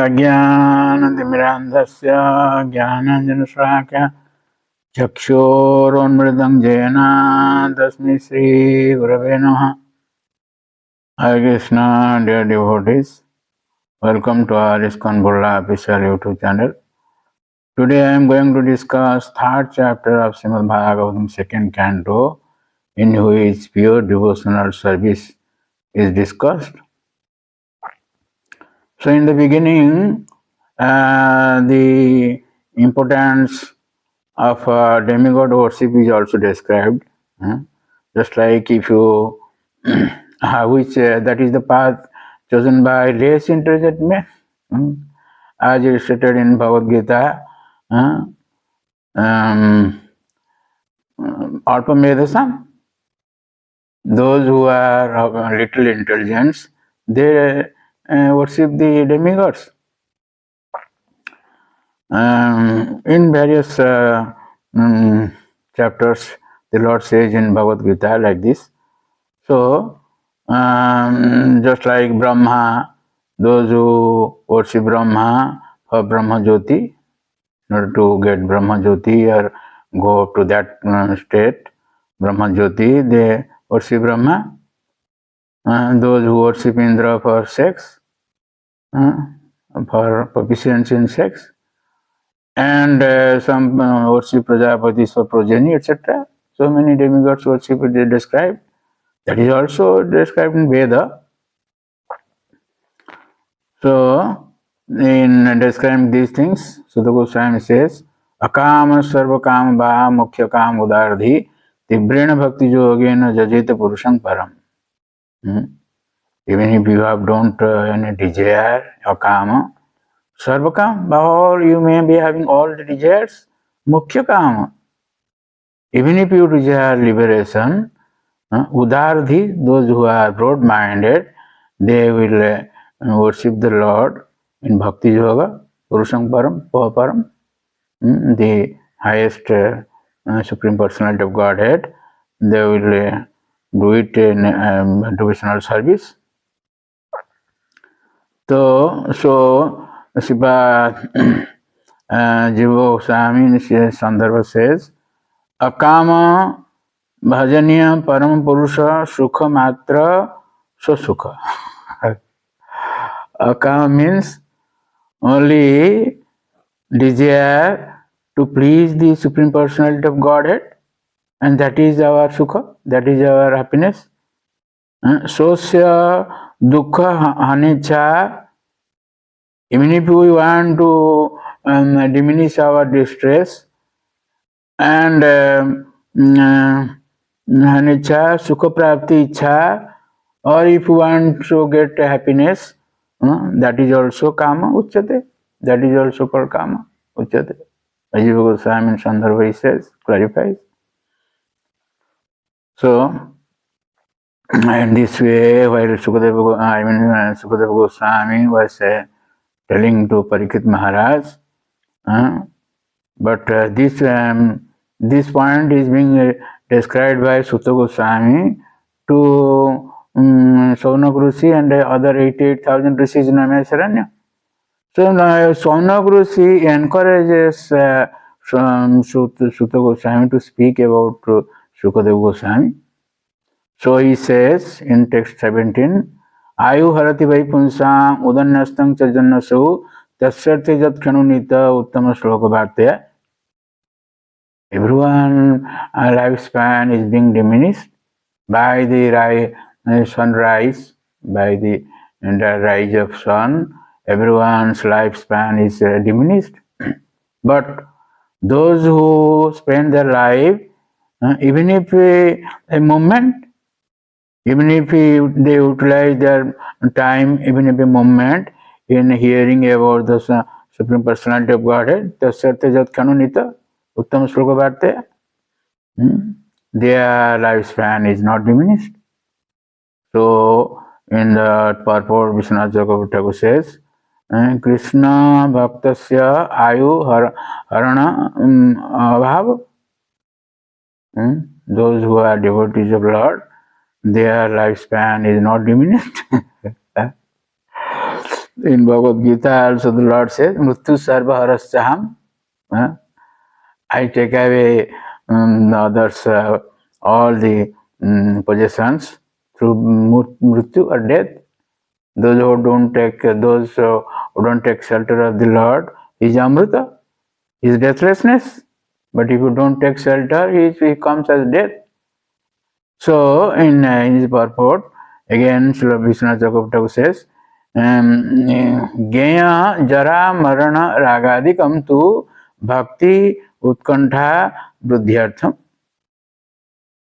अज्ञानतिमिरान्धस्य ज्ञानाञ्जनशलाकया चक्षुरुन्मिलितं येन तस्मै श्रीगुरवे नमः. Hare Krishna, dear devotees, welcome to our Iskcon official YouTube channel. Today I am going to discuss third chapter of Srimad Bhagavatam, second canto, in which pure devotional service is discussed. So in the beginning, the importance of demigod worship is also described. Just like if you, that is the path chosen by less intelligent men, as is stated in Bhagavad Gita. Alpamedasam, those who are of little intelligence, they worship the demigods. In various chapters, the Lord says in Bhagavad Gita like this. So, just like Brahma, those who worship Brahma for Brahma Jyoti, in order to get Brahma Jyoti or go up to that state, Brahma Jyoti, they worship Brahma. Those who worship Indra for sex, for proficiency in sex, and some worship Prajapati for progeny, etc. So many demigods worship they described. That is also described in Veda. So, in describing these things, Sutta Goswami says, Akama sarva kama baha mukhya kama udardhi tibrena bhakti yogena jajeta purusham param. Even if you have don't any desire or kama, sarva kama, all you may be having all the desires, mukhya kama. Even if you desire liberation, udardhi, those who are broad-minded, they will worship the Lord in Bhakti Yoga, Purusham Param, Param, the highest Supreme Personality of Godhead. They will do it in devotional service. So Shiva Jiva Goswami in Sandarbha says, Akama Bhajaniya Param Purusha Sukha Matra Sukha. Akama means only desire to please the Supreme Personality of Godhead, and that is our sukha, that is our happiness. Sosya dukkha hanecha, even if we want to diminish our distress, and hanecha sukha prapti ichha, or if we want to get happiness, that is also kama uchyate. That is also called kama uchyate. Jiva Goswami in Sandarbha says, clarifies. So, in this way, while Sukadeva Goswami was telling to Parikshit Maharaj, but this point is being described by Sutta Goswami to Saunak Rishi and other 88,000 rishis in Amesaranya. So Saunak Rishi encourages Sutta Goswami to speak about Sukadeva Goswami. So he says in text 17, Ayu harati vai punsam udanyastang chajannasu tasyarthe jat khanunita uttama shloka bhartaya. Everyone's lifespan is being diminished by the sunrise, by the rise of sun. Everyone's lifespan is diminished. But those who spend their life, even if a moment, even if they utilize their time, even if a moment, in hearing about the Supreme Personality of Godhead, Tasyarthe Jat Kanunita, Uttama Shloka Bhartaya, their lifespan is not diminished. So, in the purport, Vishwanath Chakravarti says, Krishna Bhaktasya Ayu Harana Bhava. Those who are devotees of Lord, their lifespan is not diminished. In Bhagavad Gita also the Lord says, Mrityu sarva harasyaham. I take away the others, all the possessions through mrityu or death. Those who don't take shelter of the Lord, is Amrita, is deathlessness. But if you don't take shelter, he comes as death. So in his purport, again, Srila Vishwanath Chakravarti says, Genya jara marana ragadikam tu bhakti utkantha buddhyartham.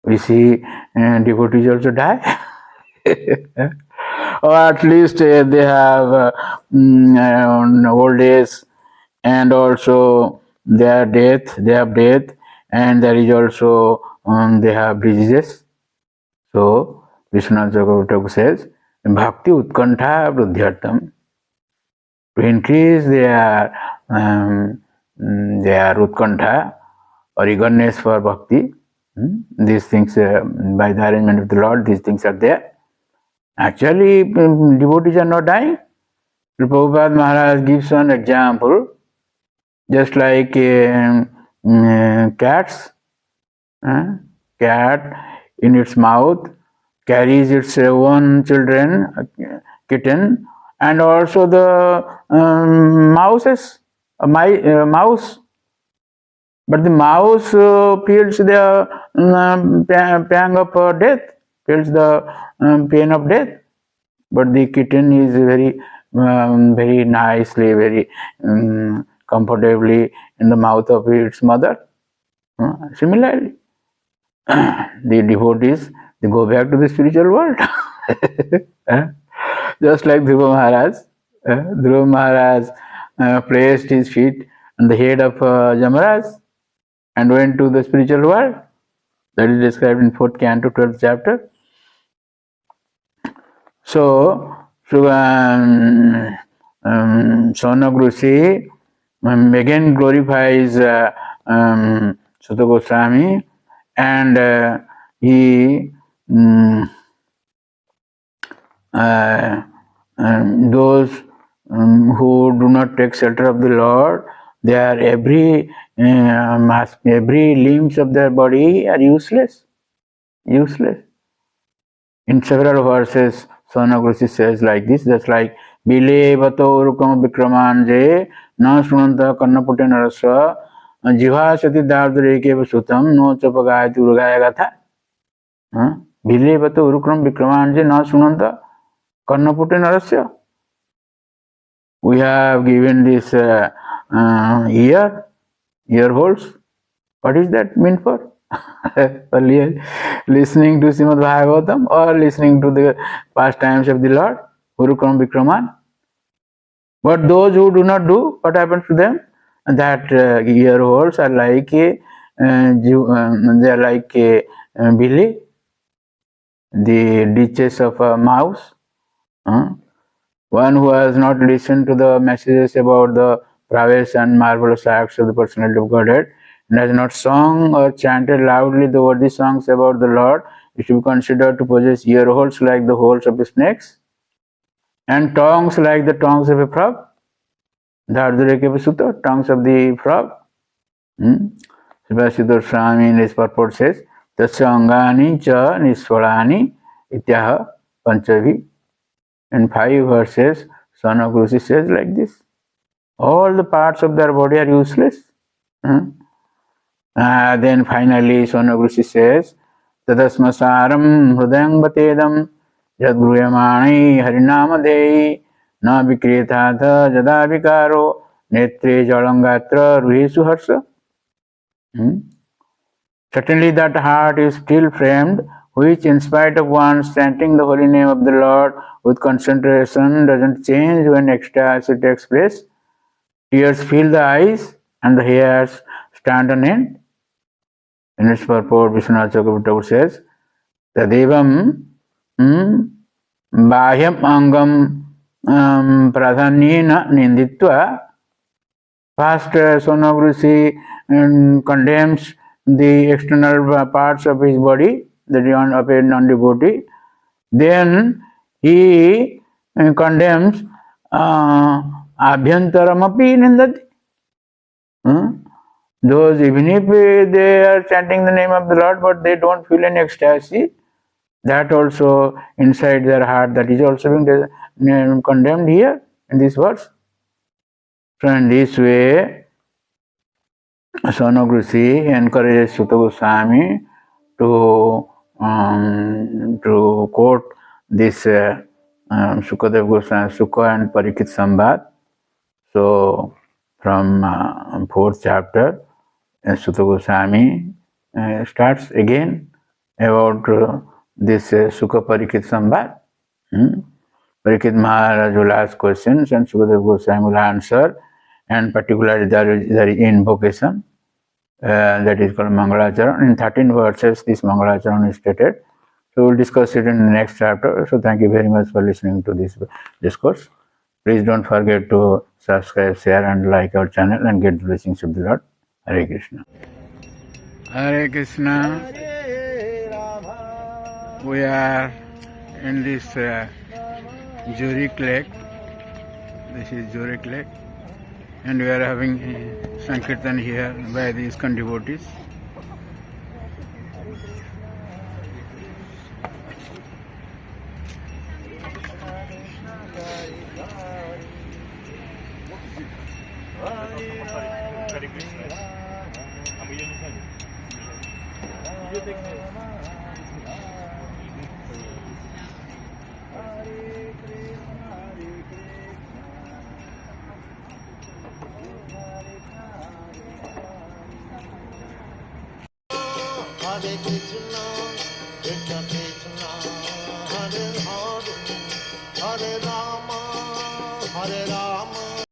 We see devotees also die. Or at least they have old age, and also they have death, and there is also they have diseases. So Vishwanath Chakravarti says, Bhakti Utkantha Buddhyartham, to increase their Utkantha or eagerness for Bhakti, these things, by the arrangement of the Lord, these things are there. Actually, devotees are not dying. Prabhupada Maharaj gives an example, just like cats. Cat in its mouth carries its own children, kitten, and also the mouse. But the mouse feels the pang of death, feels the pain of death. But the kitten is very nicely, very comfortably in the mouth of its mother. Similarly, the devotees, they go back to the spiritual world. Just like Dhruva Maharaj. Dhruva Maharaj placed his feet on the head of Jamaraj and went to the spiritual world. That is described in 4th canto, 12th chapter. So, Sonag Rishi again glorifies Sutta Goswami, and he those who do not take shelter of the Lord, they are every limbs of their body are useless. In several verses, Sonag Rishi says like this, just like Bile Vato Rukam Vikramanje Na Sunanta Karnapute Naraswa Jiva Sati Dardureke Sutam No Chapagayati Urgaya Gatha. Bile Vato Rukam Vikramanje Na Sunanta Karnapute Narasya. We have given this ear holes. What is that mean for? Listening to Srimad Bhagavatam or listening to the pastimes of the Lord, Urukram Vikraman. But those who do not do, what happens to them? That ear holes are like they are like billy, the ditches of a mouse. One who has not listened to the messages about the prowess and marvelous acts of the personality of Godhead, and has not sung or chanted loudly the worthy songs about the Lord, it should be considered to possess ear holes like the holes of the snakes, and tongues like the tongues of a frog. The Ardhureke Sutta, tongues of the frog. Srila Swami in his purport says, Tasya angani cha nisvalani ityaha panchavi. In 5 verses, Sonag Rishi says like this. All the parts of their body are useless. Then finally, Sonag Rishi says, Tadasmasaram hrudayam batedam yadgruyamani harinamadehi na vikrethatha jada vikaro netre jalangatra ruhesu harsa. Certainly that heart is still framed, which in spite of one's chanting the holy name of the Lord with concentration doesn't change when ecstasy takes place. Tears fill the eyes and the hairs stand on end. In its purport, Vishwanath Chakravarti says, Tadevam bahyam angam pradhanyena ninditva. First, Sonag Rishi condemns the external parts of his body, that is of a non-devotee. Then he condemns abhyantaramapi nindati. Those, even if they are chanting the name of the Lord, but they don't feel any ecstasy, that also inside their heart, that is also being condemned here in this verse. So in this way, Sonogrusi encourages Sutta Goswami to quote this Sukadev Goswami, Sukha and Parikit Samvad. So from fourth chapter, Sutta Goswami starts again about this Sukha Parikit Samvad. Parikit Maharaj will ask questions and Sukadev Goswami will answer, and particularly there is invocation that is called Mangalacharan. In 13 verses this Mangalacharan is stated. So we will discuss it in the next chapter. So thank you very much for listening to this discourse. Please don't forget to subscribe, share and like our channel and get the blessings of the Lord. Hare Krishna. Hare Krishna. We are in this Zurich Lake. This is Zurich Lake. And we are having Sankirtan here by the Iskcon devotees. Hare Krishna, Krishna Krishna, Hare Hare, Hare Rama.